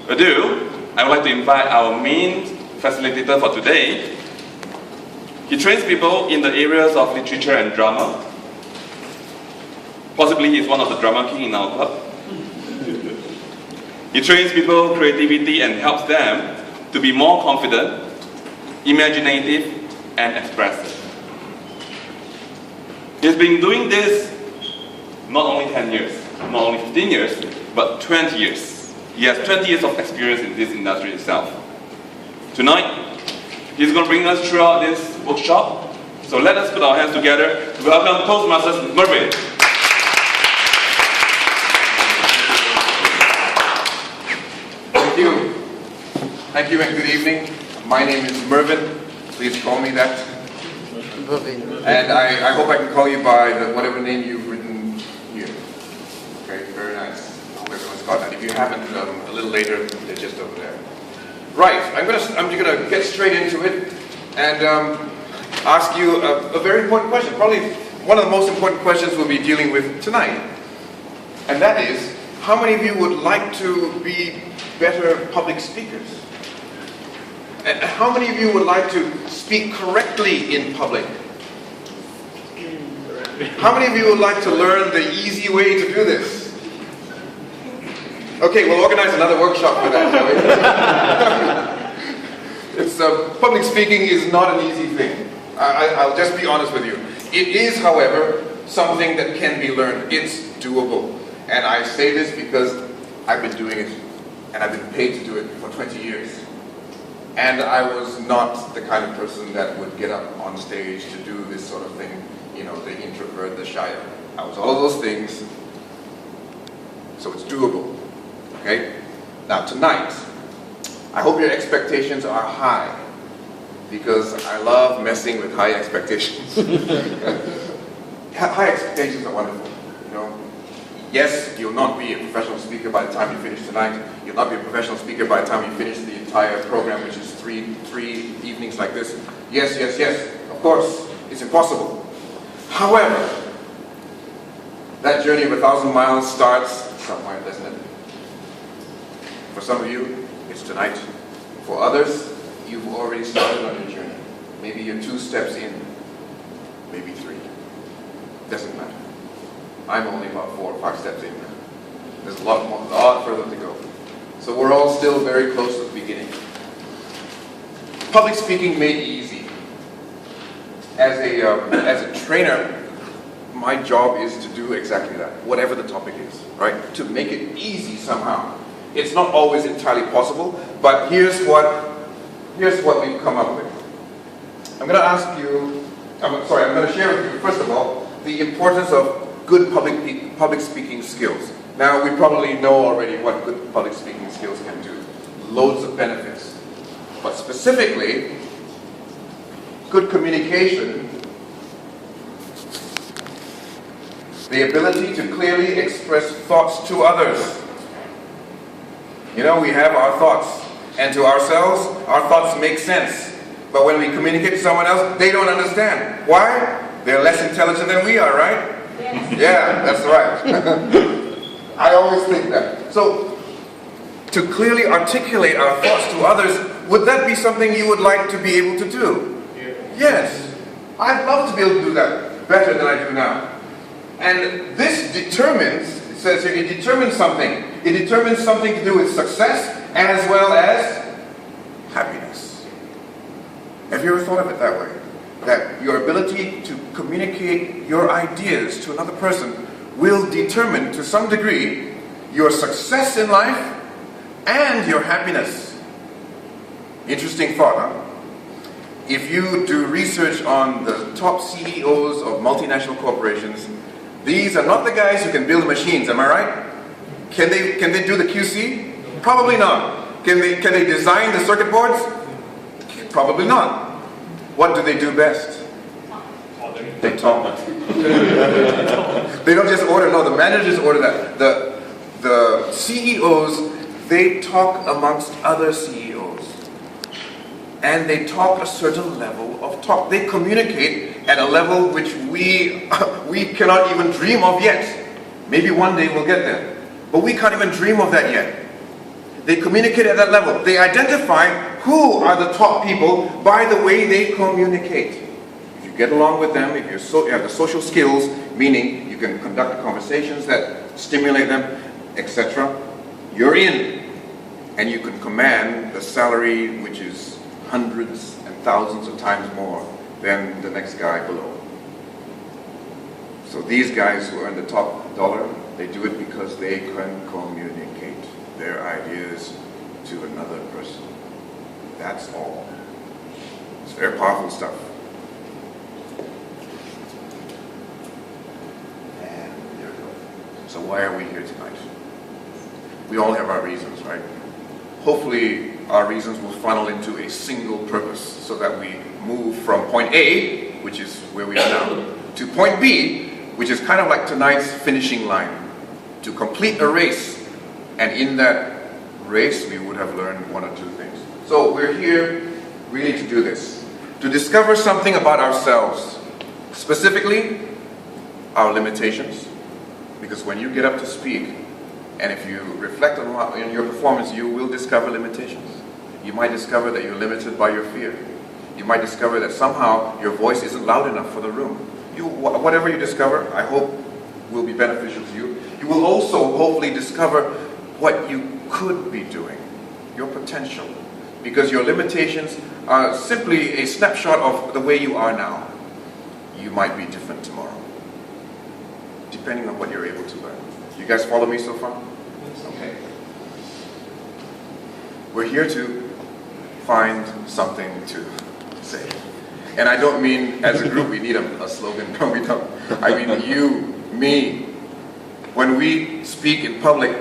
ado, I would like to invite our main facilitator for today. He trains people in the areas of literature and drama. Possibly he's one of the drama king in our club. He trains people creativity and helps them to be more confident, imaginative, and expressive. He's been doing this not only 10 years, not only 15 years, but 20 years. He has 20 years of experience in this industry itself. Tonight, he's going to bring us throughout this workshop. So let us put our hands together to welcome ToastMasters Mervyn. Thank you. Thank you and good evening. My name is Mervyn. Please call me that. And I hope I can call you by whatever name you've written here. Okay, very nice. I hope everyone's got that. If you haven't, a little later, they're just over there. Right, I'm gonna get straight into it and ask you a very important question. Probably one of the most important questions we'll be dealing with tonight. And that is, how many of you would like to be better public speakers? And how many of you would like to speak correctly in public? How many of you would like to learn the easy way to do this? Okay, we'll organize another workshop for that, shall we? Public speaking is not an easy thing. I'll just be honest with you. It is, however, something that can be learned. It's doable. And I say this because I've been doing it, and I've been paid to do it for 20 years. And I was not the kind of person that would get up on stage to do this sort of thing, you know, the introvert, the shy. I was all of those things, so it's doable, okay? Now tonight, I hope your expectations are high, because I love messing with high expectations. High expectations are wonderful, you know. Yes, you'll not be a professional speaker by the time you finish tonight. You'll not be a professional speaker by the time you finish the entire program, which is three evenings like this. Yes, yes, yes. Of course, it's impossible. However, that journey of 1,000 miles starts somewhere, doesn't it? For some of you, it's tonight. For others, you've already started on your journey. Maybe you're 2 steps in, maybe 3. Doesn't matter. I'm only about 4 or 5 steps in now. There's a lot further to go. So we're all still very close to the beginning. Public speaking made easy. As a trainer, my job is to do exactly that, whatever the topic is, right? To make it easy somehow. It's not always entirely possible, but here's what we've come up with. I'm going to share with you, first of all, the importance of good public speaking skills. Now, we probably know already what good public speaking skills can do. Loads of benefits. But specifically, good communication, the ability to clearly express thoughts to others. You know, we have our thoughts, and to ourselves, our thoughts make sense. But when we communicate to someone else, they don't understand. Why? They're less intelligent than we are, right? Yes. Yeah, that's right. I always think that. So, to clearly articulate our thoughts to others, would that be something you would like to be able to do? Yes. I'd love to be able to do that better than I do now. And this determines, it says here, it determines something. It determines something to do with success as well as happiness. Have you ever thought of it that way? That your ability to communicate your ideas to another person will determine, to some degree, your success in life and your happiness. Interesting thought, huh? If you do research on the top CEOs of multinational corporations, these are not the guys who can build machines, am I right? Can they do the QC? Probably not. Can they design the circuit boards? Probably not. What do they do best? They talk. They don't just order, no, the managers order that. The CEOs, they talk amongst other CEOs. And they talk a certain level of talk. They communicate at a level which we cannot even dream of yet. Maybe one day we'll get there. But we can't even dream of that yet. They communicate at that level. They identify who are the top people by the way they communicate. If you get along with them, if you have the social skills, meaning you can conduct conversations that stimulate them, etc., you're in. And you can command the salary which is hundreds and thousands of times more than the next guy below. So these guys who earn the top dollar, they do it because they can communicate their ideas to another person. That's all. It's very powerful stuff. And there we go. So why are we here tonight? We all have our reasons, right? Hopefully our reasons will funnel into a single purpose so that we move from point A, which is where we are now, to point B, which is kind of like tonight's finishing line, to complete a race. And in that race, we would have learned one or two things. So we're here really to do this, to discover something about ourselves, specifically our limitations. Because when you get up to speak, and if you reflect on your performance, you will discover limitations. You might discover that you're limited by your fear. You might discover that somehow your voice isn't loud enough for the room. Whatever you discover, I hope will be beneficial to you. You will also hopefully discover what you could be doing, your potential. Because your limitations are simply a snapshot of the way you are now. You might be different tomorrow, depending on what you're able to learn. You guys follow me so far? Okay. We're here to find something to say. And I don't mean as a group we need a slogan. No, we don't. I mean you, me. When we speak in public,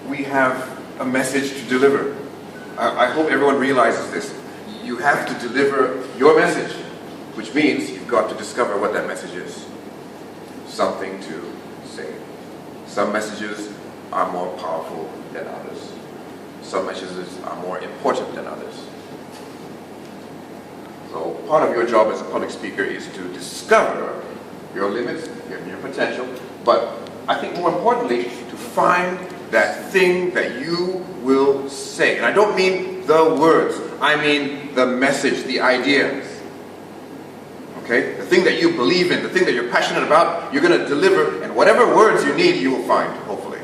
we have a message to deliver. I hope everyone realizes this. You have to deliver your message, which means you've got to discover what that message is. Something to say. Some messages are more powerful than others. Some messages are more important than others. So part of your job as a public speaker is to discover your limits, your potential, but I think more importantly, to find that thing that you will say. And I don't mean the words, I mean the message, the idea. Okay? The thing that you believe in, the thing that you're passionate about, you're going to deliver, and whatever words you need, you will find, hopefully.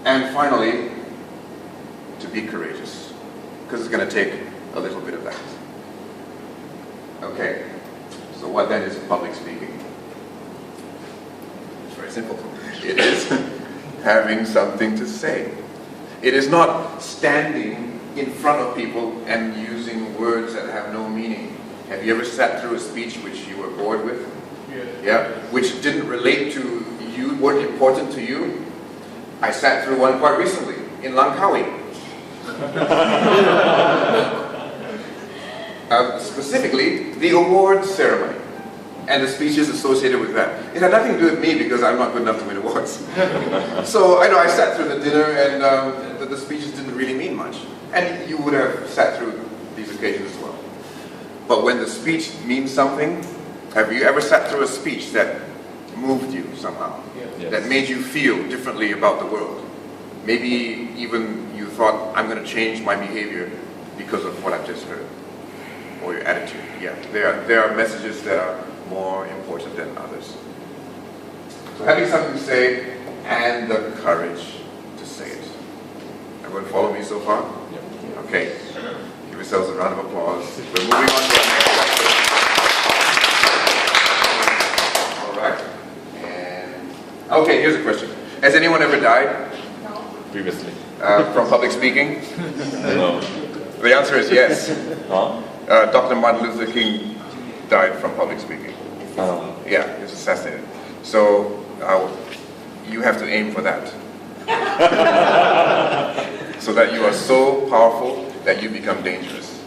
And finally, to be courageous, because it's going to take a little bit of that. Okay, so what then is public speaking? It's very simple. It is having something to say. It is not standing in front of people and using words that have no meaning. Have you ever sat through a speech which you were bored with? Yeah. Which didn't relate to you, weren't important to you? I sat through one quite recently in Langkawi. Specifically, the awards ceremony and the speeches associated with that. It had nothing to do with me because I'm not good enough to win awards. So I sat through the dinner and the speeches didn't really mean much. And you would have sat through these occasions as well. But when the speech means something, have you ever sat through a speech that moved you somehow? Yes. That made you feel differently about the world? Maybe even you thought, I'm going to change my behavior because of what I've just heard. Or your attitude. Yeah, there are messages that are more important than others. So having something to say and the courage to say it. Everyone follow me so far? Yep. Okay. Give yourselves a round of applause. We're moving on to our next section. All right. And okay, here's a question. Has anyone ever died? No. Previously. From public speaking? No. The answer is yes. Huh? Dr. Martin Luther King died from public speaking. Yeah, he was assassinated. So you have to aim for that. So that you are so powerful that you become dangerous.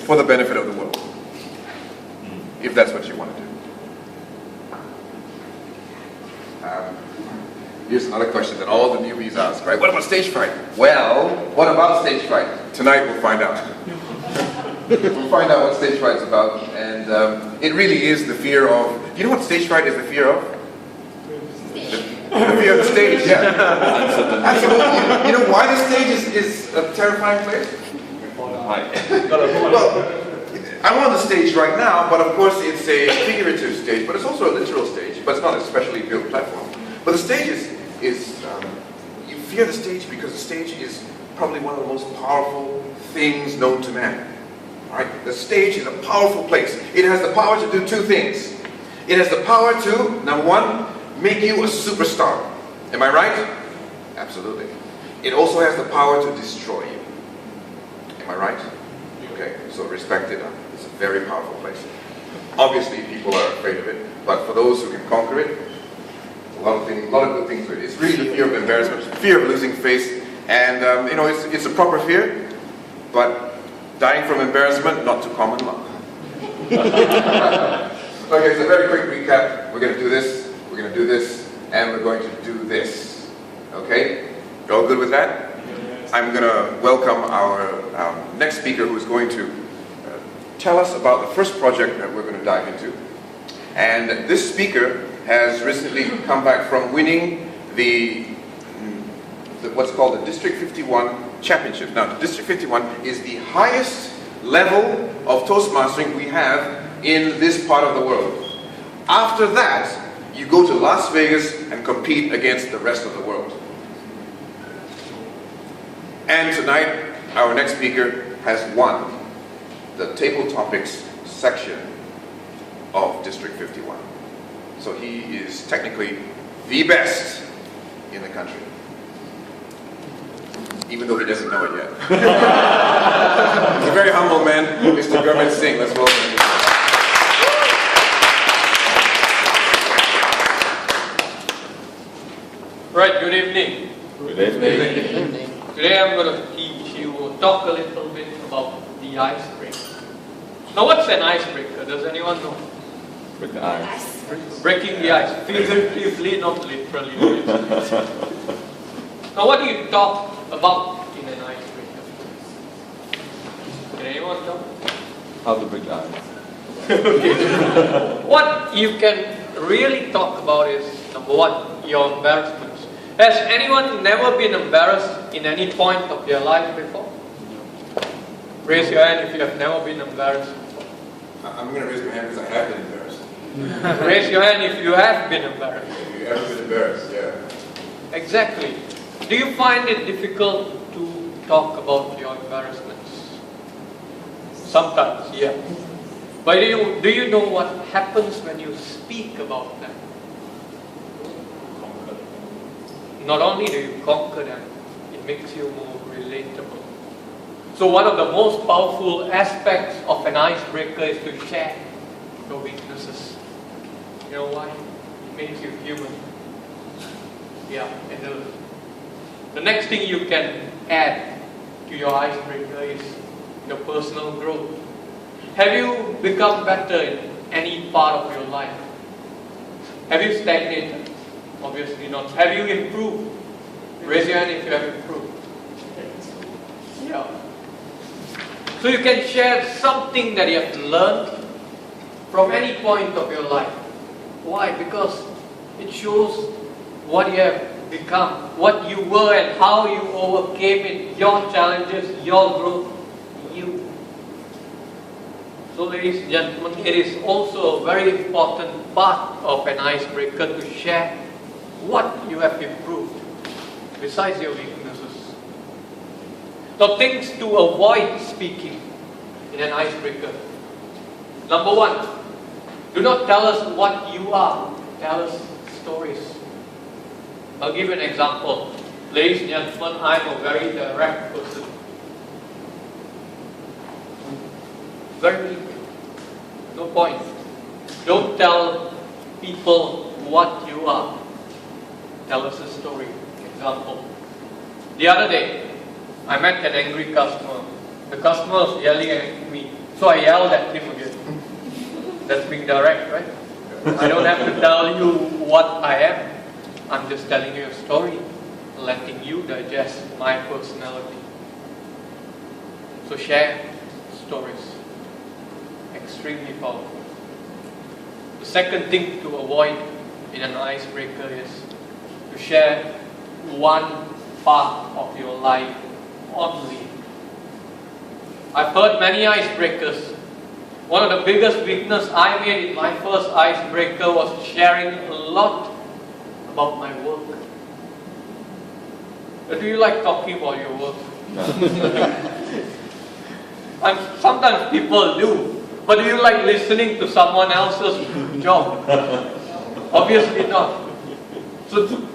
For the benefit of the world. If that's what you want to do. Here's another question that all the newbies ask, right? What about stage fright? Well, what about stage fright? Tonight we'll find out. We'll find out what stage fright is about, and it really is the fear of. Do you know what stage fright is the fear of? The fear of the stage, yeah. Uncertainty. Absolutely. You know why the stage is a terrifying place? Right. Well, I'm on the stage right now, but of course it's a figurative stage, but it's also a literal stage, but it's not a specially built platform. But the stage you fear the stage because the stage is probably one of the most powerful things known to man. Right? The stage is a powerful place. It has the power to do two things. It has the power to, number one, make you a superstar. Am I right? Absolutely. It also has the power to destroy you. Am I right? Okay, so respect it. It's a very powerful place. Obviously, people are afraid of it, but for those who can conquer it, a lot of good things with it. It's really the fear of embarrassment, fear of losing face, and you know, it's a proper fear, but dying from embarrassment, not too common. Okay, so very quick recap. We're going to do this, we're going to do this, and we're going to do this. Okay? You all good with that? I'm going to welcome our next speaker, who is going to tell us about the first project that we're going to dive into. And this speaker has recently come back from winning the what's called the District 51 Championship. Now, District 51 is the highest level of Toastmastering we have in this part of the world. After that, you go to Las Vegas and compete against the rest of the world. And tonight, our next speaker has won the Table Topics section of District 51. So he is technically the best in the country. Even though he doesn't know it yet. He's a very humble man, Mr. Gurmeet Singh. Let's welcome him. Right, good evening. Good evening. Today I'm going to teach you or talk a little bit about the icebreaker. Now what's an icebreaker? Does anyone know? Break the ice. Breaking the ice. Figuratively, not literally. Now what do you talk about in an icebreaker? Can anyone tell? How to break the ice. Okay. What you can really talk about is, number one, your embarrassments. Has anyone never been embarrassed in any point of their life before? Raise your hand if you have never been embarrassed before. I'm going to raise my hand because I have been embarrassed. Raise your hand if you have been embarrassed. Have you ever been embarrassed? Yeah. Exactly. Do you find it difficult to talk about your embarrassments? Sometimes, yeah. But do you know what happens when you speak about them? Not only do you conquer them, it makes you more relatable. So one of the most powerful aspects of an icebreaker is to share your weaknesses. You know why? It makes you human. Yeah, and the next thing you can add to your icebreaker is your personal growth. Have you become better in any part of your life? Have you stagnated? Obviously not. Have you improved? Raise your hand if you have improved. Yeah. So you can share something that you have learned from any point of your life. Why? Because it shows what you have become, what you were and how you overcame it, your challenges, your growth, you. So ladies and gentlemen, it is also a very important part of an icebreaker to share what you have improved besides your weaknesses. Now, things to avoid speaking in an icebreaker. Number one, do not tell us what you are, tell us stories. I'll give you an example. Ladies and gentlemen, I'm a very direct person. Very, no point. Don't tell people what you are. Tell us a story. Example. The other day, I met an angry customer. The customer was yelling at me, so I yelled at him again. That's being direct, right? I don't have to tell you what I am. I'm just telling you a story, letting you digest my personality. So share stories. Extremely powerful. The second thing to avoid in an icebreaker is to share one part of your life only. I've heard many icebreakers. One of the biggest weakness I made in my first icebreaker was sharing a lot about my work. Do you like talking about your work? And sometimes people do. But do you like listening to someone else's job? Obviously not. So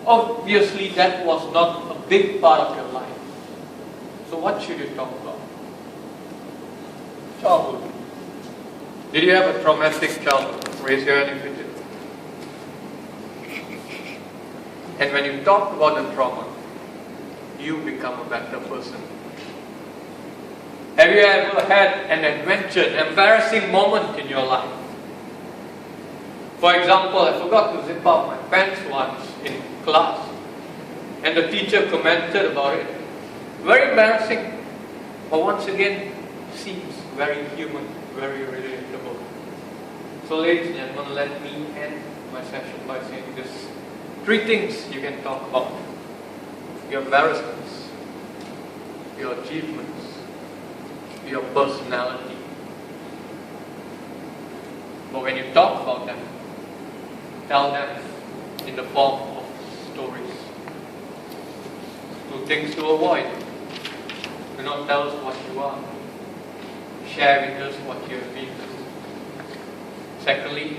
obviously that was not a big part of your life. So what should you talk about? Childhood. Did you have a traumatic childhood? Raise your hand if you did. And when you talk about the trauma, you become a better person. Have you ever had an adventure, an embarrassing moment in your life? For example, I forgot to zip up my pants once in class, and the teacher commented about it. Very embarrassing, but once again, seems very human, very relatable. So ladies and gentlemen, let me end my session by saying this. 3 things you can talk about. Your embarrassments, your achievements, your personality. But when you talk about them, tell them in the form of stories. 2 things to avoid. Do not tell us what you are. Share with us what you have been through. Secondly,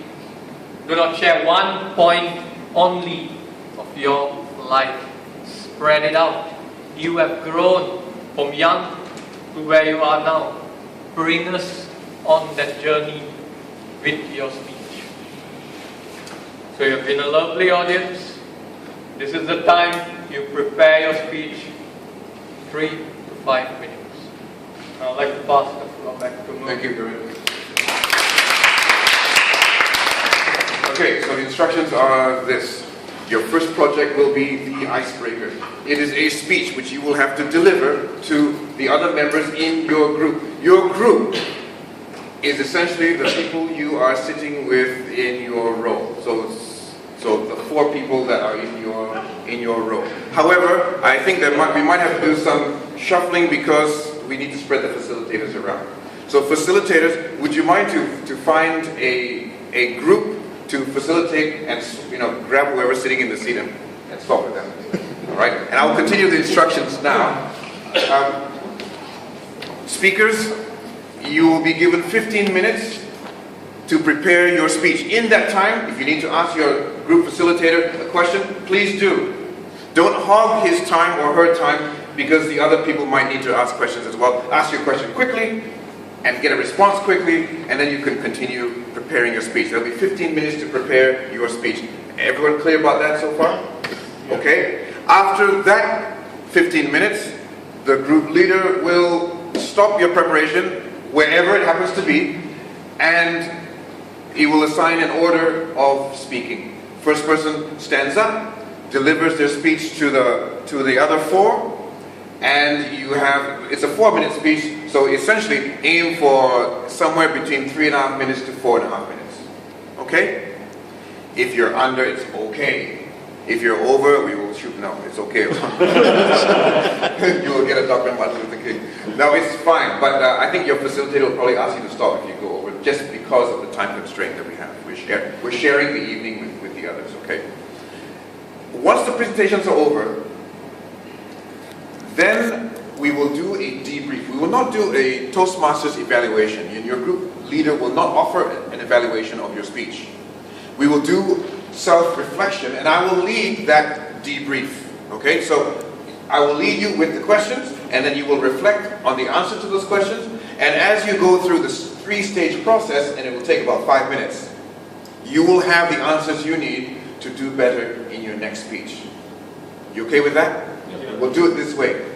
do not share one point only of your life. Spread it out. You have grown from young to where you are now. Bring us on that journey with your speech. So you have been a lovely audience. This is the time you prepare your speech. 3 to 5 minutes. Now I'd like to pass the floor back to Mo. Thank you very much. Okay, so the instructions are this. Your first project will be the icebreaker. It is a speech which you will have to deliver to the other members in your group. Your group is essentially the people you are sitting with in your row. So the 4 people that are in your row. However, I think that we might have to do some shuffling because we need to spread the facilitators around. So facilitators, would you mind to find a group to facilitate and grab whoever's sitting in the seat and swap with them. All right, and I'll continue the instructions now. Speakers, you will be given 15 minutes to prepare your speech. In that time, if you need to ask your group facilitator a question, please do. Don't hog his time or her time because the other people might need to ask questions as well. Ask your question quickly and get a response quickly, and then you can continue preparing your speech. There'll be 15 minutes to prepare your speech. Everyone clear about that so far? Okay. After that 15 minutes, the group leader will stop your preparation wherever it happens to be, and he will assign an order of speaking. First person stands up, delivers their speech to the other 4, and it's a 4-minute speech, so essentially aim for somewhere between 3.5 minutes to 4.5 minutes. Okay? If you're under, it's okay. If you're over, we will shoot. No, it's okay. You will get a Dr. Martin Luther King. No, it's fine, but I think your facilitator will probably ask you to stop if you go over, just because of the time constraint that we have. We're sharing the evening with the others, okay? Once the presentations are over, then we will do a debrief. We will not do a ToastMasters evaluation. Your group leader will not offer an evaluation of your speech. We will do self-reflection, and I will lead that debrief. Okay, so I will lead you with the questions, and then you will reflect on the answer to those questions. And as you go through this 3-stage process, and it will take about 5 minutes, you will have the answers you need to do better in your next speech. You okay with that? Yeah. We'll do it this way.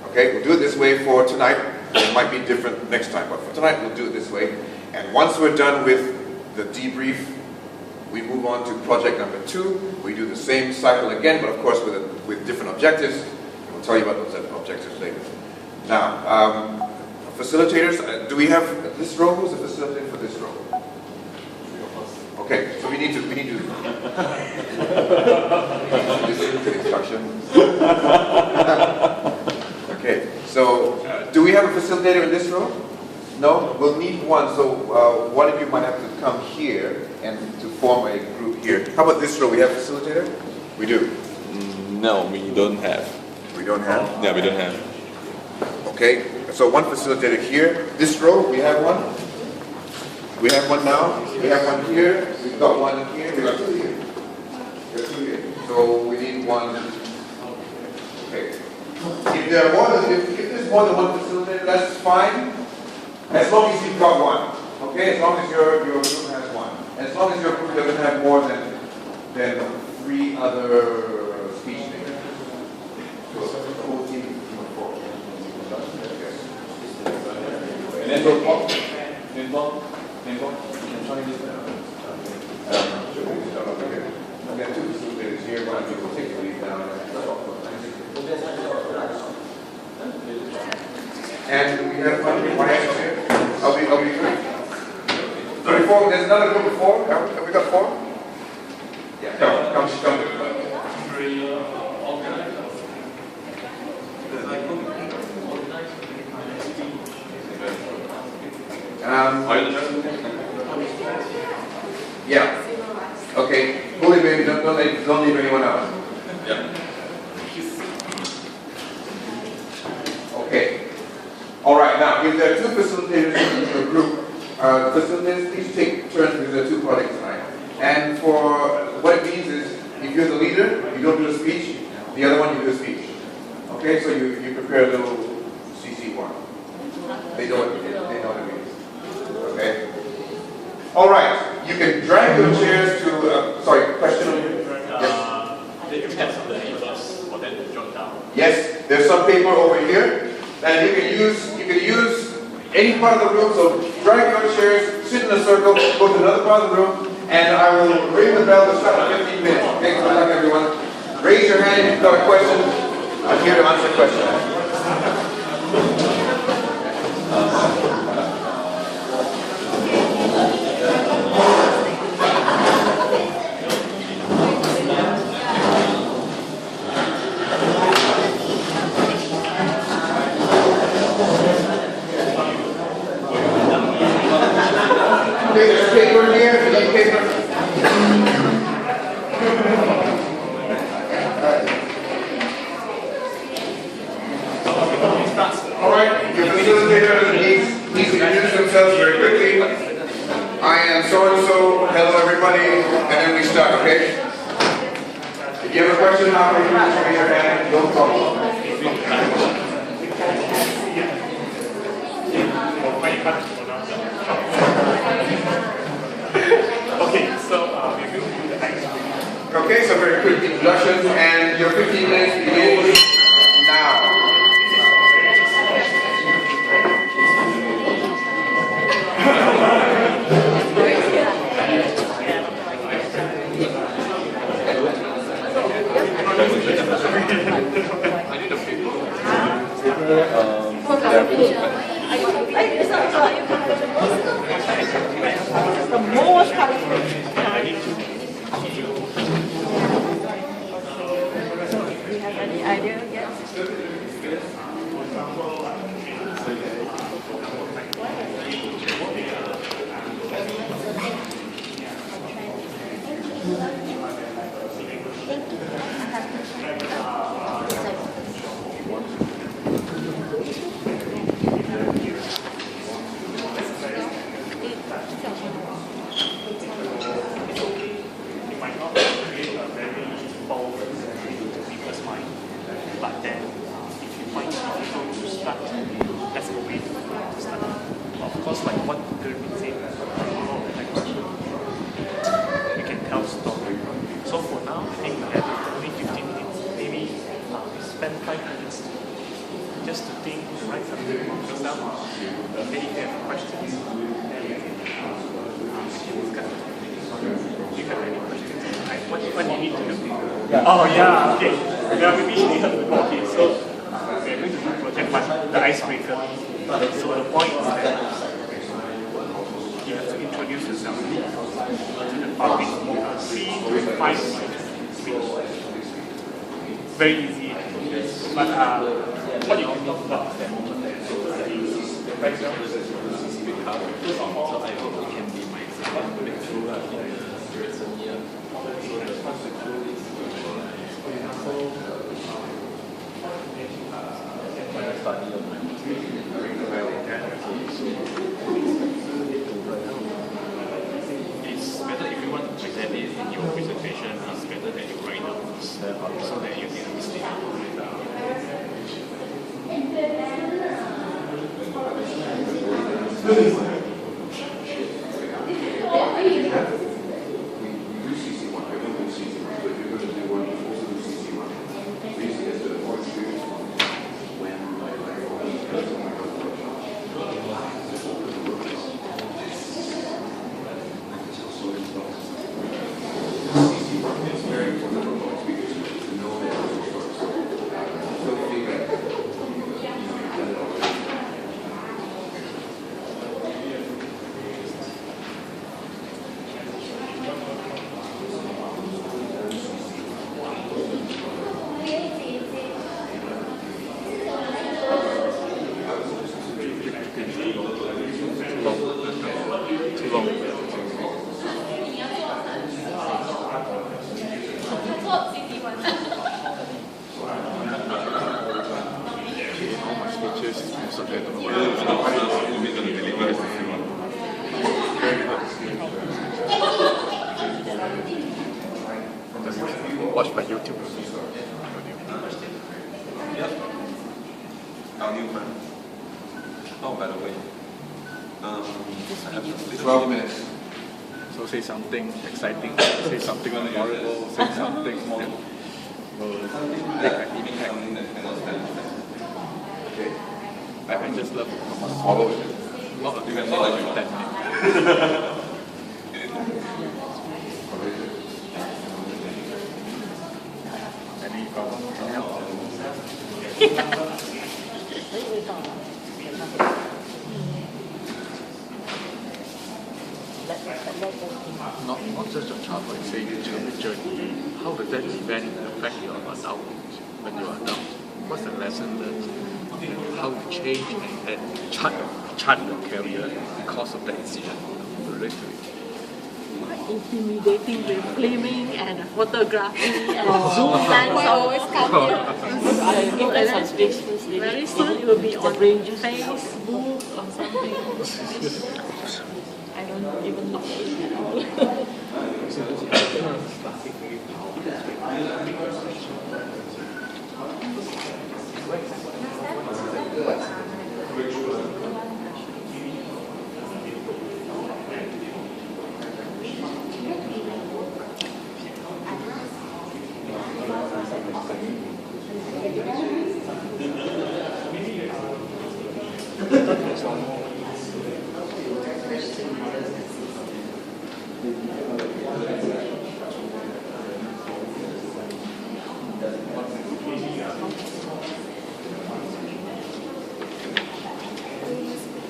Okay, we'll do it this way for tonight. It might be different next time, but for tonight we'll do it this way. And once we're done with the debrief, we move on to project number 2. We do the same cycle again, but of course with different objectives. We'll tell you about those objectives later. Now, facilitators, do we have this row? Who's the facilitator for this row? Okay. So we need to listen to the instructions. Okay, so do we have a facilitator in this room? No? We'll need one, so one of you might have to come here and to form a group here. How about this row? We have a facilitator? We do. No, we don't have. We don't have? Yeah, we don't have. Okay, so one facilitator here. This row, we have one. We have one now. We have one here. We've got one here. We got two here. We got two here. So we need one. Okay. If there are more than if there's more than one facilitator, that's fine. As long as you've got one. Okay, as long as your group has one. As long as your group doesn't have more than 3 other speech makers. So the whole team is 4. And then go pop. Then pop. Then pop. And try this out. I've got 2 facilitators here. One of you will take the lead down. And we have one here. I'll be good. 34, there's another group of 4. Have we got 4? Yeah, come. Yeah. Okay. Holy baby, don't leave anyone out. Yeah. Okay. All right. Now, if there are 2 facilitators in your group, facilitators, please take turns because there are 2 projects tonight. And for what it means is, if you're the leader, you don't do a speech. The other one, you do a speech. Okay. So you prepare a little CC1. They know what it means. Okay. All right. You can drag your chairs to. Sorry. Question. Yes. Did you have some papers for them to jot down? Yes. There's some paper over here. And you can use any part of the room, so drag your chairs, sit in a circle, go to another part of the room, and I will ring the bell to start in 15 minutes. Okay, good luck everyone. Raise your hand if you've got a question. I'm here to answer questions. Okay, there's paper here. You need paper. All right, your facilitator needs to introduce themselves very quickly. I am so-and-so. Hello, everybody. And then we start, okay? If you have a question, after you raise your hand, don't talk. Okay, so we will do the ice cream. Okay, so very quick introductions, and your 15 minutes begins now. The most colorful. Do you have any idea yet? You might not create a very bold people's mind, but then if you find how to start, that's a way to start. Of course, like what Gervin said, we can tell story. So for now, I think we have only 15 minutes. Maybe we spend 5 minutes just to think, write something about yourself. Maybe if you have questions, then we can discuss. You have any questions? What do you need to do? Oh yeah, okay. Yeah, maybe you heard before. Okay, so we're going to do project 1, the icebreaker. So the point is that you have to introduce yourself to the public. 3 to 5 weeks. Very easy. But what you can talk about that? Right now? So I hope it can be my second breakthrough in recent years. When I study on my It's better if you want to present it in your presentation, it's better that you write down so that you can understand. Watch my YouTube. Yep. Our new friend. Oh, by the way, I have 12 minutes. So say something exciting, say something memorable, say something more. Okay. I just love it. Follow it. Not You can follow it. 10 minutes. Any problem? Can help? Not just your child, but say your children's journey. How does that event affect your adult when you are adult? What's the lesson learned? How you change and chart your career because of that decision? Relate to it. Intimidating with filming and photography and Zoom lines always come here. Very soon it will be on Facebook or something. I don't even look at it at all.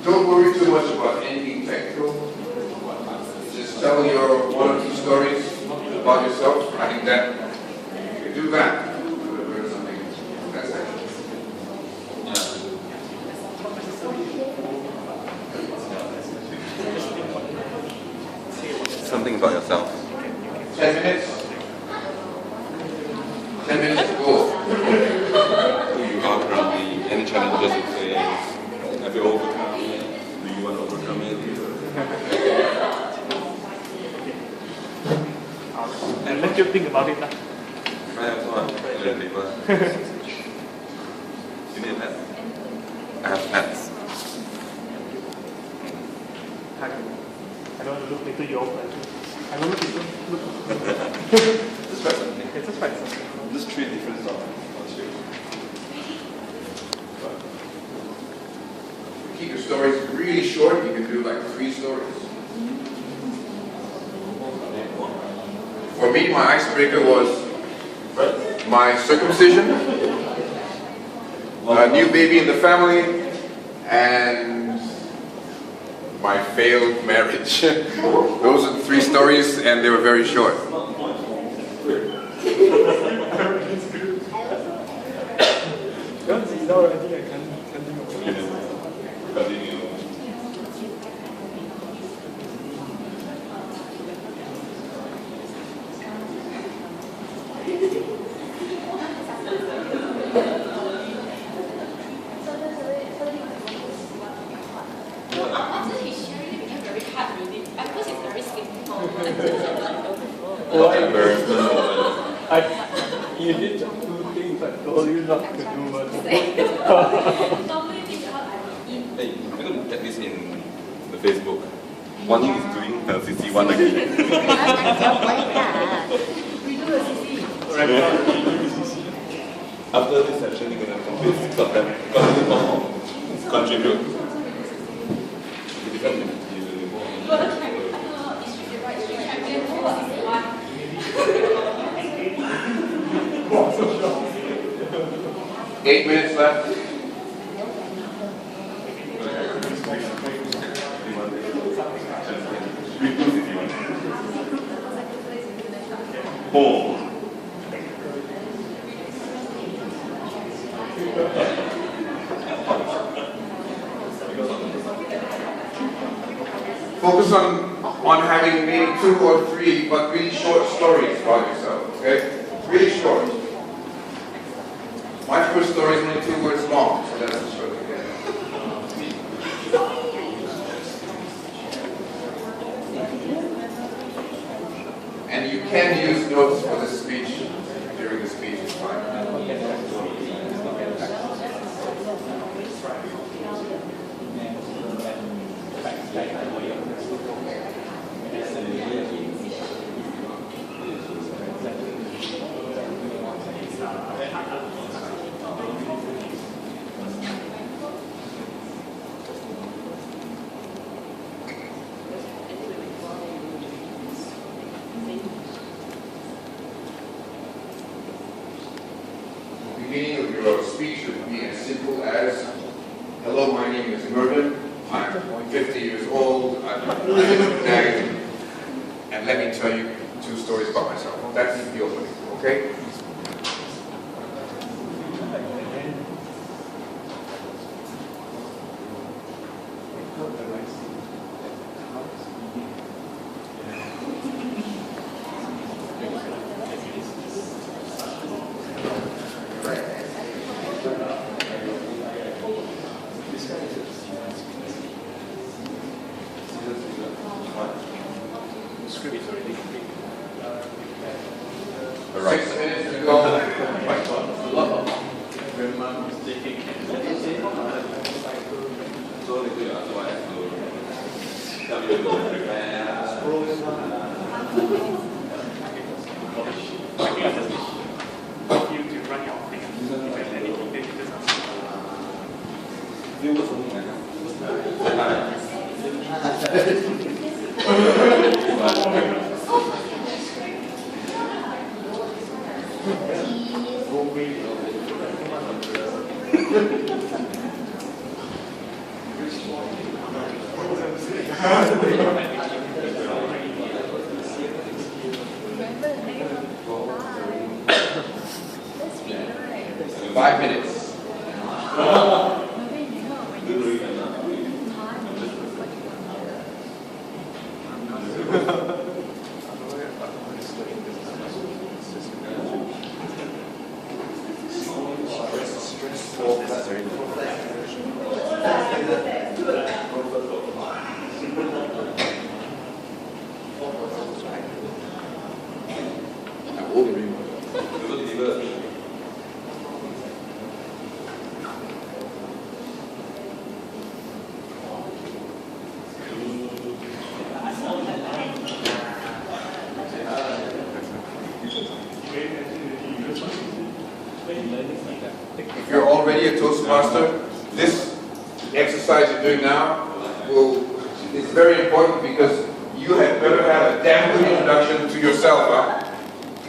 Don't worry too much about anything technical. Just tell your one or two stories about yourself. I think that if you do that, you'll learn something. That's it. something about yourself. 10 minutes. 10 minutes to go. Who you are currently, any challenges you face, have you overcome it? Do you want to overcome it? And let you think about it. I also have a little paper. You need a pen? I have pens. I don't want to look into your open. I don't look into look. Just write something. Okay, just write something. Just 3 different stuff. Keep your stories really short. You can do like 3 stories. For me, my icebreaker was my circumcision, a new baby in the family, and my failed marriage. Those are the 3 stories, and they were very short. Continue. You did two things I told you not to do. Hey, I'm going to get this in the Facebook. One thing is doing CC, one again. After this session, you're going to complete 6 of them. Contribute. Eight minutes left. Four. Focus on having maybe 2 or 3, but really short stories about yourself, okay? Really short. My first story is only 2 words long, so that's short. And you can use notes for the speech during the speech, it's fine. The beginning of your speech should be as simple as, hello, my name is Mervyn, I'm 50 years old, I live in Bagan, and let me tell you 2 stories about myself. That's the opening, okay? Right. 6 minutes to go. Five minutes. If you're already a ToastMaster, this exercise you're doing now is very important because you had better have a damn good introduction to yourself. Huh?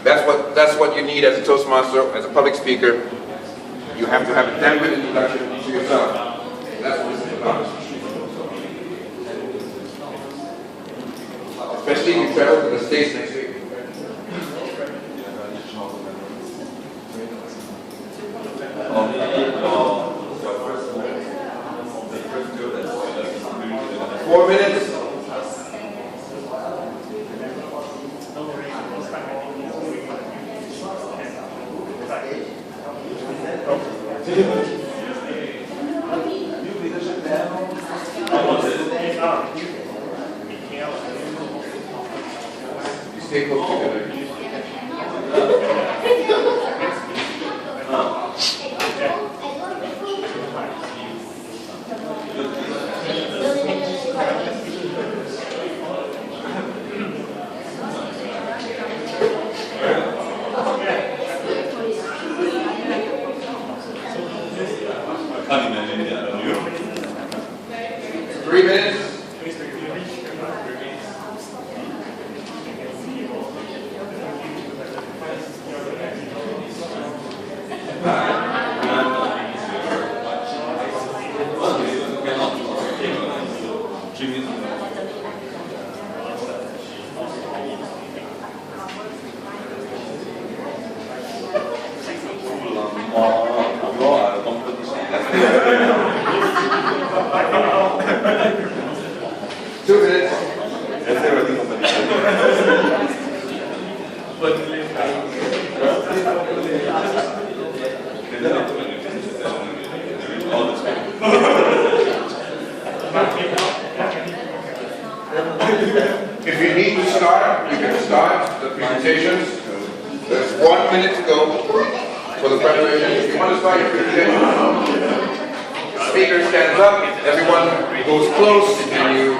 That's what you need as a ToastMaster, as a public speaker. You have to have a damn good introduction to yourself. That's what this is about. Especially if you travel to the States next week. Oh. 4 minutes. You stay close together. Can't imagine it, I don't know. 3 minutes. If you need to start, you can start the presentations. There's 1 minute to go for the preparation. If you want to start your presentation, speaker stands up, everyone goes close, and you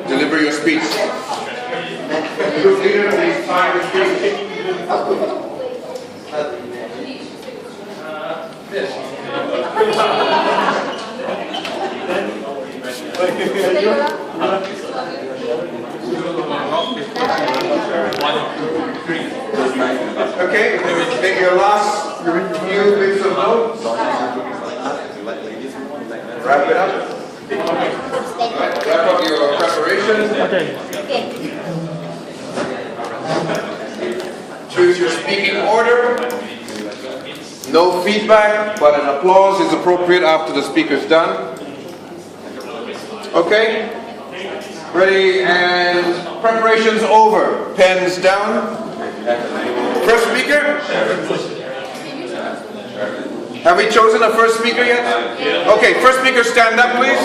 deliver your speech. Group leader, please time the speech. Okay, take your last few bits of notes. Wrap it up. Wrap up your preparation. Choose your speaking order. No feedback, but an applause is appropriate after the speaker's done. Okay? Ready, and preparations over. Pens down. First speaker? Have we chosen a first speaker yet? Okay, first speaker stand up please.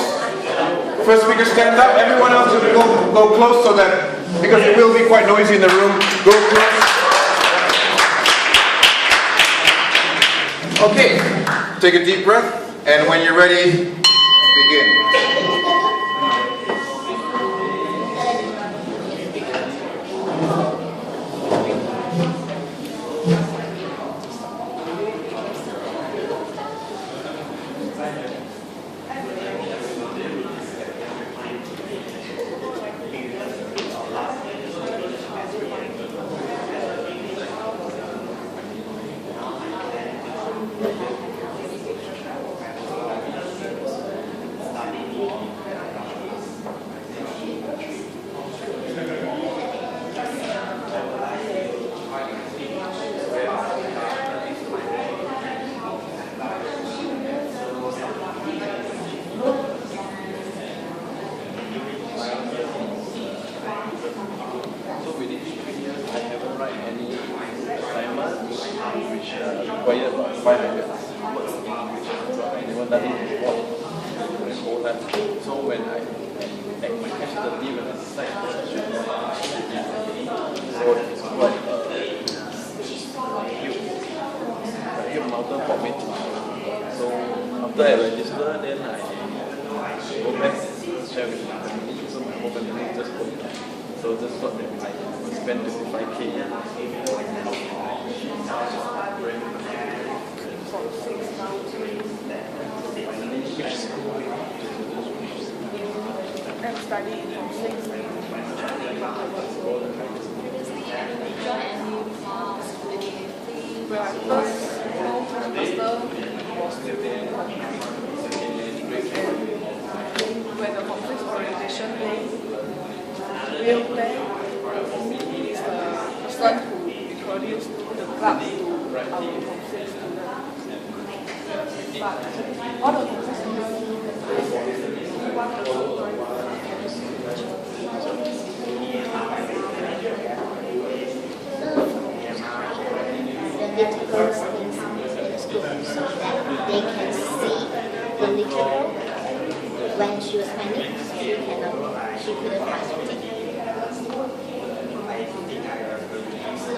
First speaker stand up. Everyone else will go close so that, because it will be quite noisy in the room, go close. Okay, take a deep breath, and when you're ready, begin. Required about 500 words, they were nothing to watch the whole time. So when I catch the lead when I start the session, so it's quite a huge mountain for me. So after I register, then I go back and share with my family. So my whole family just go there. So just thought that I spend 25K. I'm studying from 6. When I first go ToastMasters was when the conflict orientation day, real play is the person who introduced the club to our conflict students. But all the conflict students, The little girl's things in the school so that they can see the little girl when she was panicked, she couldn't find anything. So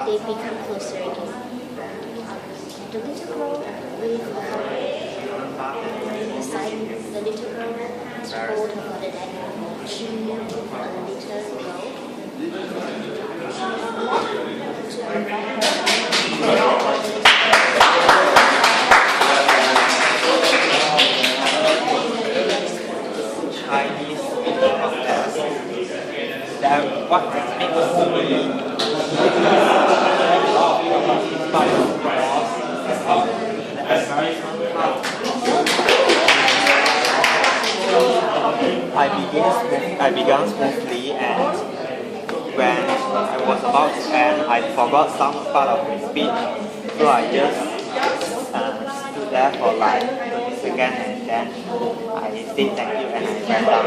they become closer again. The little girl with beside the little girl hold her mother neck. She knew a little girl. Chinese contest. Then what makes I began smoothly, and when I was about to end, I forgot some part of my speech, so I just stood there for like 30 seconds, and then I said thank you and I went down.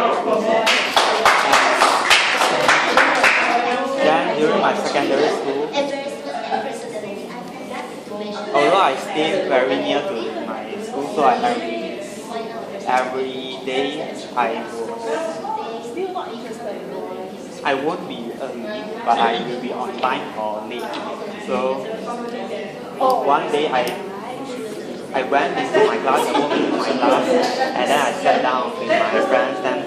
Then during my secondary school, although I stayed very near to my school, so every day I won't be early, but I will be on time or late. So one day I went into my class, I walked into my class, and then I sat down with my friends, and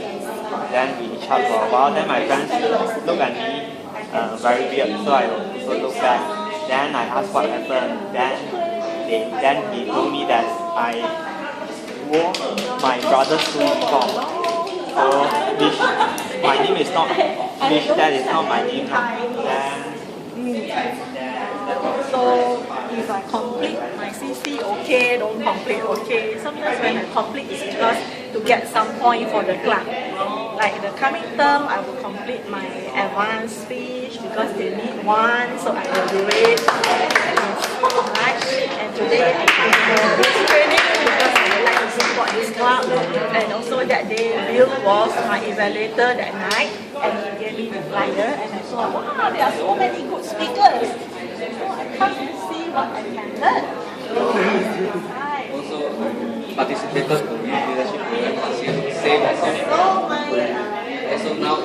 then we chat for a while. Then my friends look at me very weird, so I also look back. Then I asked what happened. Then he told me that I wore my brother's school uniform. So my name is not, that is not my name. So if I complete my CC, okay, don't complete, okay. Sometimes when I complete, it's because to get some point for the club. Like the coming term, I will complete my advanced speech because they need one, so I will do it. Right? And today I came for this training because I would like to support this club. And also that day, Bill was my evaluator that night, and he gave me the flyer, and I saw, wow, there are so many good speakers. So I come and see what I can learn. Also participated in leadership program, same as also now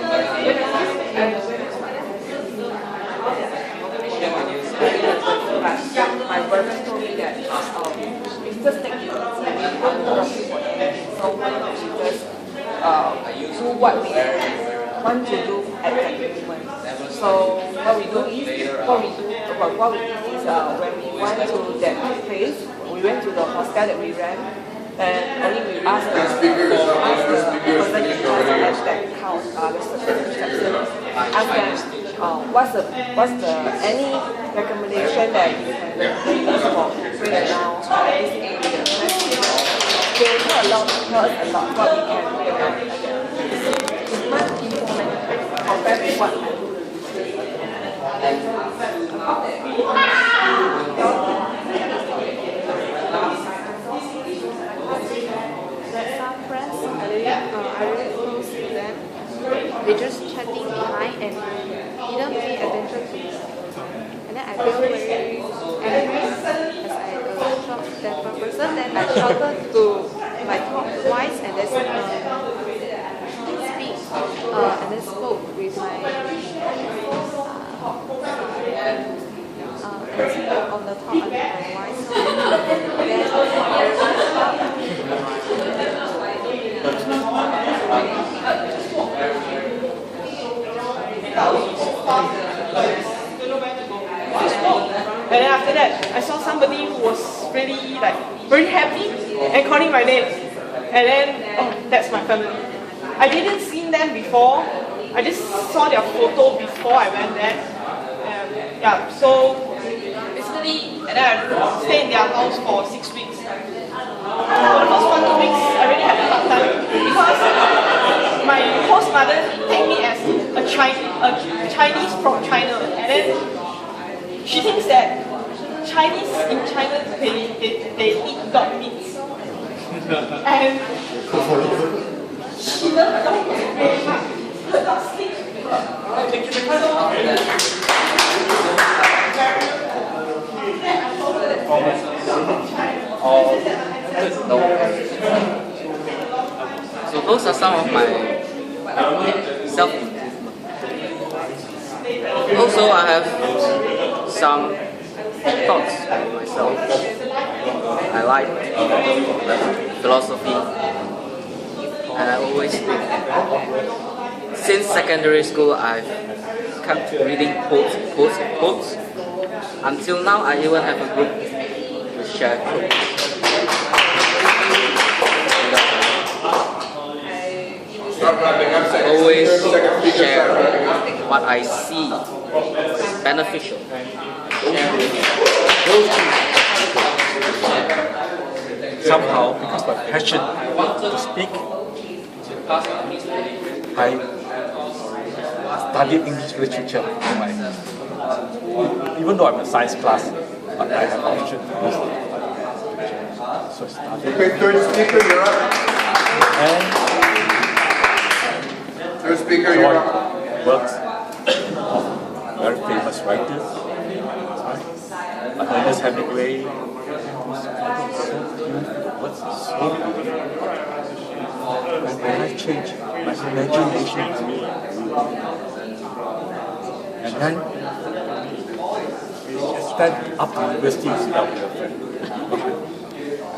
my brother told me that it's just take it easy. So why not we just do what we want to do at that moment. So what we do is when we went to that place, we went to the hostel that we ran, and only we asked the person in charge that house, ask them what's the any recommendation that you can use for bring around this area. They will tell us a lot what we can bring around. It's much informative compared to what I do. Some friends, I really close to them. They just chatting behind and didn't pay attention to me. And then I feel very angry as I short-tempered person. Then I shouted to my top twice and then speak and then spoke with my on the top of my voice. And then after that, I saw somebody who was really very happy and calling my name. And then, that's my family. I didn't see them before. I just saw their photo before I went there. So basically, and then I stayed in their house for 6 weeks. For the first 1 2 weeks, I really had a hard time because my host mother take me as a Chinese from China, and then she thinks that Chinese in China they eat dog meat, and So those are some of my self-improvement. Also, I have some thoughts on myself. I like philosophy, and I always think. Since secondary school, I've kept reading quotes. Until now, I even have a group to share quotes. I always share what I see is beneficial. Somehow, because my passion to speak, I studied English literature. Even though I'm in a science class, but I have option to use it. So I studied. Okay, third speaker, you're up. And third speaker, you're up. Works of very famous writers. Ernest Hemingway. What's so beautiful? And when I changed my imagination to me, and then stand up to university without a friend.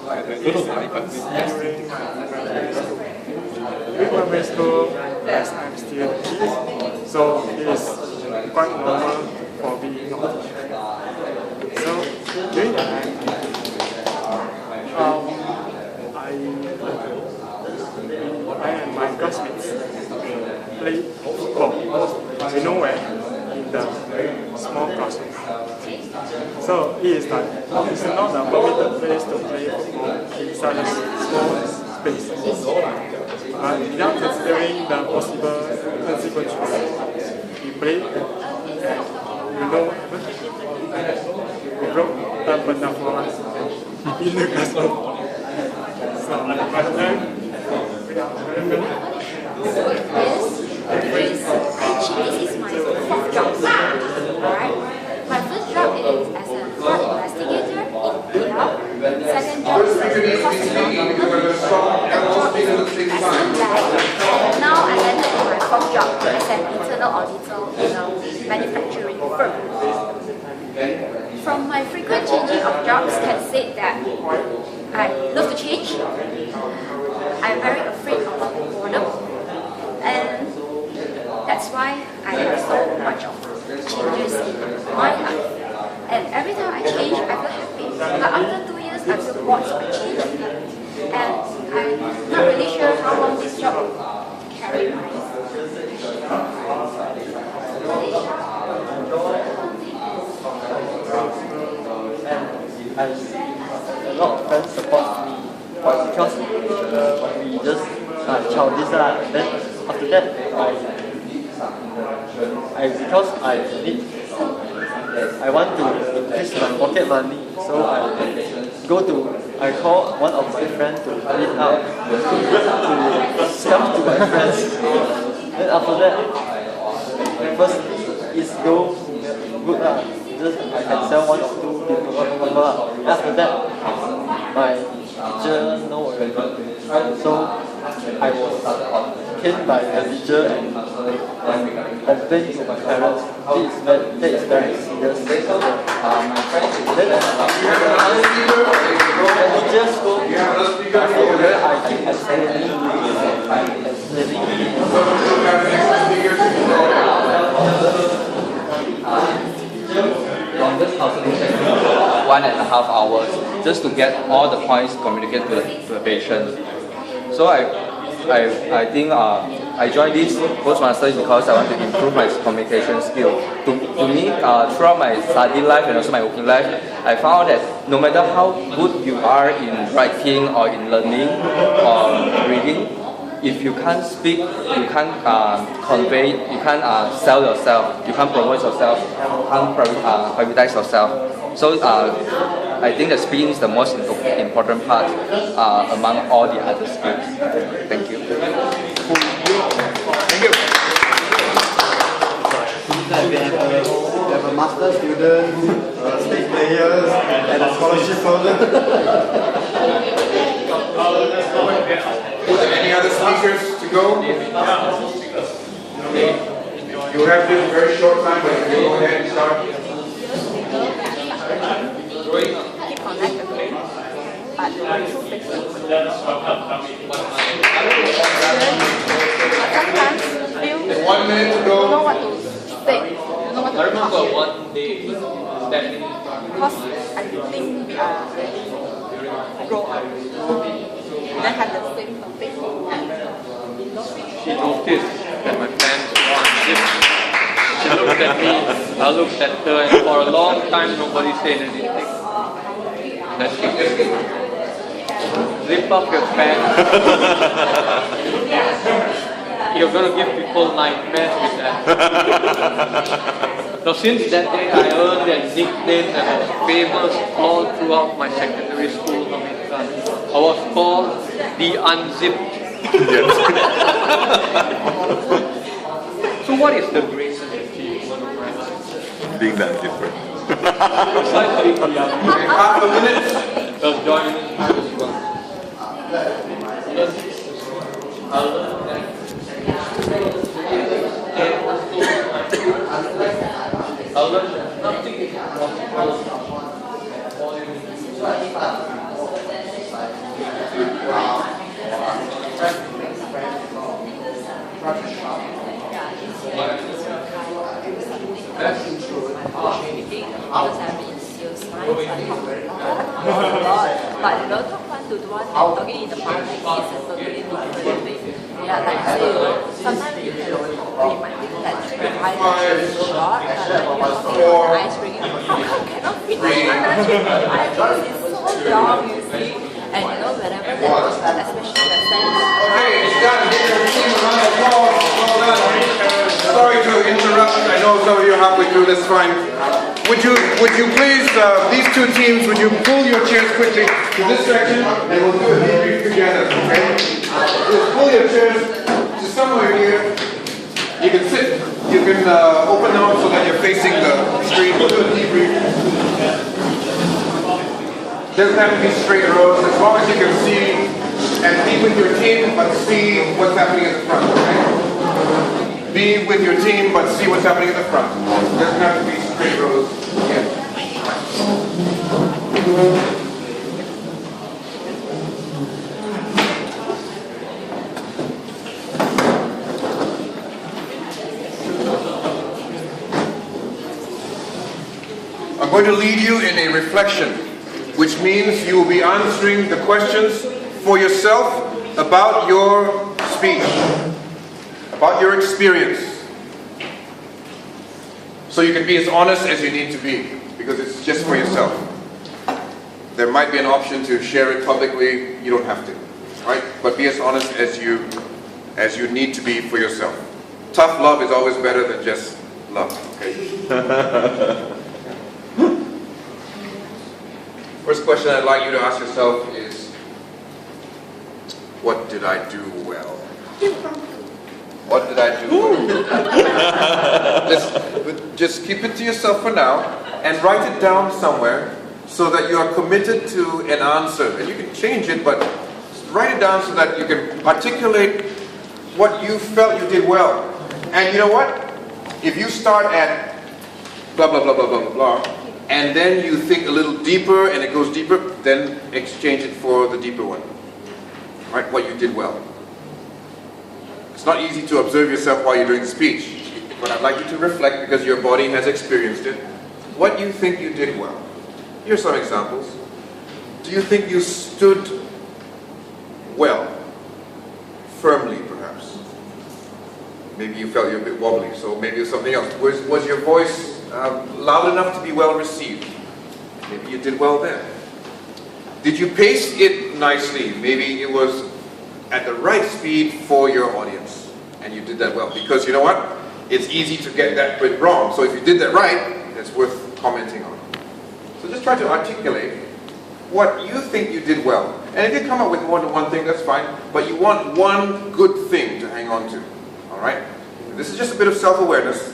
I don't know why, but in primary school, as I'm still a kid, so it is quite normal for being naughty. So during that time, I and my classmates played football, nowhere in the small classroom. So it is like, it's not a permitted place to play football inside a small space. Without considering the possible consequences, we played, and you know what happened? We broke the banana for us in the classroom. So by the time we are very good. Actually, this is my fourth job. Alright? My first job is as a fraud investigator in PR. Second job is as a cost accountant. Third job is as a lab. Now I landed in my fourth job as an internal auditor in a manufacturing firm. From my frequent changing of jobs can say that I love to change. I'm very afraid of boredom. And that's why I have so much of changes in my life. And every time I change, I feel happy. But after 2 years, I feel bored, so I change. And I'm not really sure how long this job will carry on. A lot of friends support me because we just childish then after that I want to increase my pocket money, so I call one of my friends to read out to scam to my friends. Then after that, first it's go good just I can sell 1 or 2 people. After that, my teacher know already. So I was caned by the teacher and complained to my parents. That is very serious. Then the teacher scolded me where I can accidentally longest counseling session, 1.5 hours, just to get all the points communicated to the patient. So I think I joined this ToastMasters because I want to improve my communication skill. To me, throughout my study life and also my working life, I found that no matter how good you are in writing or in learning or reading, if you can't speak, you can't convey, you can't sell yourself, you can't promote yourself, you can't privatize yourself. So I think that speaking is the most important part among all the other skills. Thank you. that we have a master student, state players, and a scholarship holder. Any other speakers to go? You have this very short time, but you can go ahead and start. Sometimes feel 1 minute to go. don't know what to say, don't know what to I remember talk. one day standing Because I think we are grow up. We don't have the same topic. she noticed that my pants were unzipped. She looked at me, I looked at her, and for a long time nobody said anything. Then she said, zip up your pants. You're going to give people nightmares with that. Now since that day I earned that nickname that was famous all throughout my secondary school. I was called the Unzipped. So what is the greatest achievement of friendship? Being that different. Precisely for young people. Half a minute. Joining this one. I learned that nothing is possible. But you know, top one to the one I'm talking in the public is a totally different thing. Yeah, like say, sometimes you can, we might think that the eyelash is short, but like you're talking about ice cream, how come cannot fit the eyelash? Eyelash is so long, you see. And you know, whenever that, especially the sense. Okay, it's done. Give your team a round of applause. Well done. Sorry to interrupt. I know some of you are halfway through. That's fine. Would you please, these two teams, would you pull your chairs quickly to this section, and we'll do a debrief together. Okay? Just pull your chairs to somewhere here. You can sit. You can open them up so that you're facing the screen. We'll do a debrief. Doesn't have to be straight rows, as long as you can see and be with your team, but see what's happening at the front, okay? Be with your team, but see what's happening at the front. Doesn't have to be straight rows yet. I'm going to lead you in a reflection, which means you will be answering the questions for yourself about your speech, about your experience. So you can be as honest as you need to be, because it's just for yourself. There might be an option to share it publicly, you don't have to, right? But be as honest as you need to be for yourself. Tough love is always better than just love, okay? First question I'd like you to ask yourself is, what did I do well? What did I do well? Just keep it to yourself for now and write it down somewhere so that you are committed to an answer. And you can change it, but write it down so that you can articulate what you felt you did well. And you know what? If you start at blah, blah, blah, blah, blah, blah, blah, and then you think a little deeper and it goes deeper, then exchange it for the deeper one. Right? What you did well. It's not easy to observe yourself while you're doing the speech, but I'd like you to reflect because your body has experienced it. What you think you did well. Here's some examples. Do you think you stood well? Firmly, perhaps. Maybe you felt you're a bit wobbly, so maybe it's something else. Was your voice loud enough to be well received? Maybe you did well there. Did you pace it nicely? Maybe it was at the right speed for your audience, and you did that well. Because you know what? It's easy to get that bit wrong. So if you did that right, it's worth commenting on. So just try to articulate what you think you did well. And if you come up with more than one thing, that's fine. But you want one good thing to hang on to. Alright? This is just a bit of self-awareness.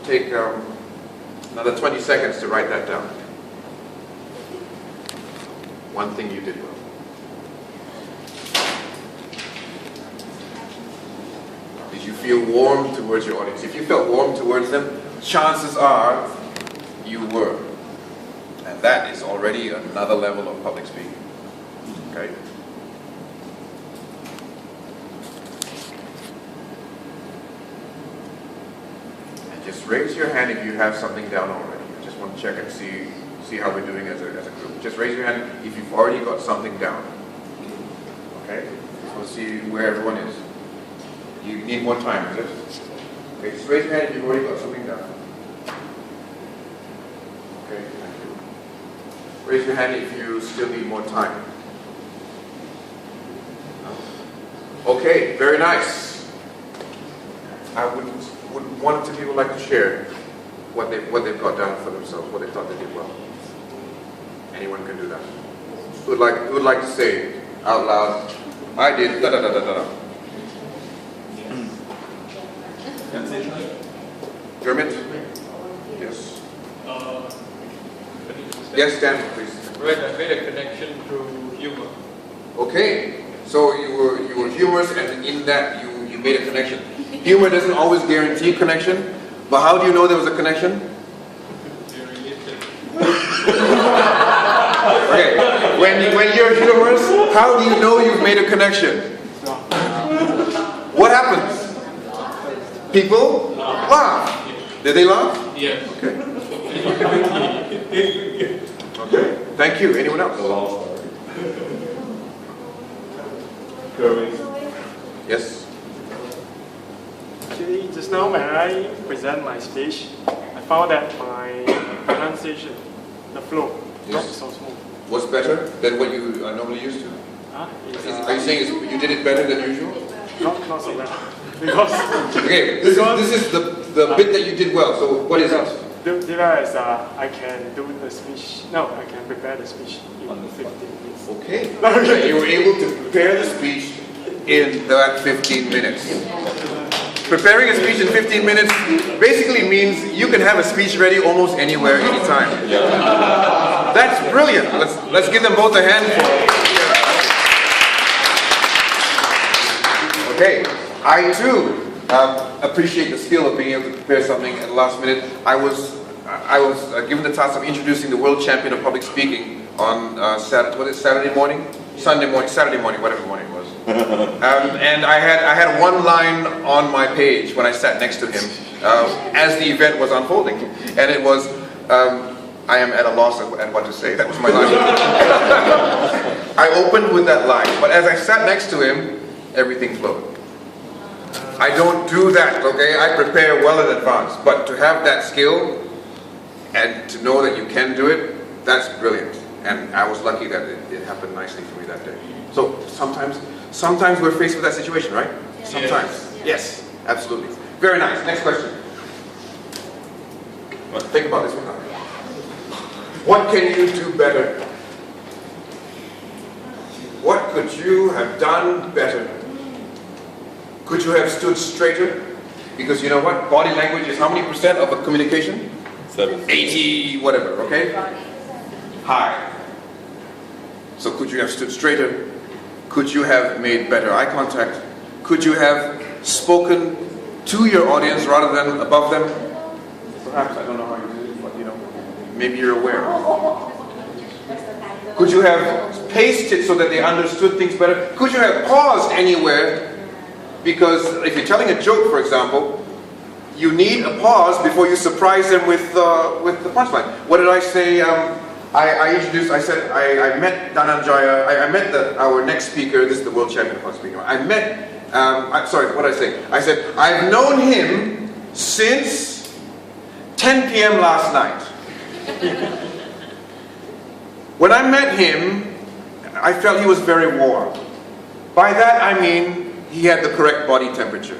take another 20 seconds to write that down. One thing you did well. Did you feel warm towards your audience? If you felt warm towards them, chances are you were. And that is already another level of public speaking. Okay? And just raise your hand if you have something down already. I just want to check and see how we're doing as a group. Just raise your hand if you've already got something down. Okay? Just want to see where everyone is. You need more time, is it? Okay, just raise your hand if you've already got something down. Okay, thank you. Raise your hand if you still need more time. Okay, very nice. Would one or two people like to share what they've got down for themselves, what they thought they did well? Anyone can do that. Who would like to say out loud, I did da da da da da. Dermot? Yes. Yes, Dan, please. I made a connection through humor. Okay, so you were humorous, and in that you made a connection. Humor doesn't always guarantee connection, but how do you know there was a connection? Okay, when you're humorous, how do you know you've made a connection? What happens? People laugh. Did they laugh? Yes. Okay. Okay. Thank you. Anyone else? Yes. Actually, just now when I present my speech, I found that my pronunciation, the flow, dropped so smooth. What's better than what you are normally used to? Are you saying you did it better than usual? Not so bad. Because okay, this is the bit that you did well. So what is it? I can do the speech. No, I can prepare the speech in 15 minutes. Okay. Okay. You were able to prepare the speech in that 15 minutes. Preparing a speech in 15 minutes basically means you can have a speech ready almost anywhere, anytime. That's brilliant. Let's give them both a hand for it. Okay. I too appreciate the skill of being able to prepare something at the last minute. I was given the task of introducing the world champion of public speaking on Saturday morning, Sunday morning, Saturday morning, whatever morning it was. And I had one line on my page when I sat next to him as the event was unfolding, and it was, "I am at a loss at what to say." That was my line. I opened with that line, but as I sat next to him, everything flowed. I don't do that, okay? I prepare well in advance, but to have that skill and to know that you can do it, that's brilliant. And I was lucky that it happened nicely for me that day. So sometimes we're faced with that situation, right? Sometimes. Yes, absolutely. Very nice. Next question. Think about this one now. What can you do better? What could you have done better? Could you have stood straighter? Because you know what? Body language is how many % of a communication? 80, whatever, okay? High. So could you have stood straighter? Could you have made better eye contact? Could you have spoken to your audience rather than above them? Perhaps, I don't know how you do it, but you know, maybe you're aware. Could you have paced it so that they understood things better? Could you have paused anywhere? Because if you're telling a joke, for example, you need a pause before you surprise them with the punchline. What did I say? I said I met Dhananjaya, I met our next speaker. This is the world champion of speaking. I met, sorry, what did I say? I said, I've known him since 10 p.m. last night. When I met him, I felt he was very warm. By that I mean, he had the correct body temperature.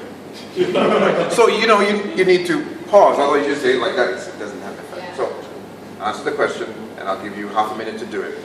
So, you know, you need to pause, otherwise you say it like that, it doesn't have an effect. So, answer the question, and I'll give you half a minute to do it.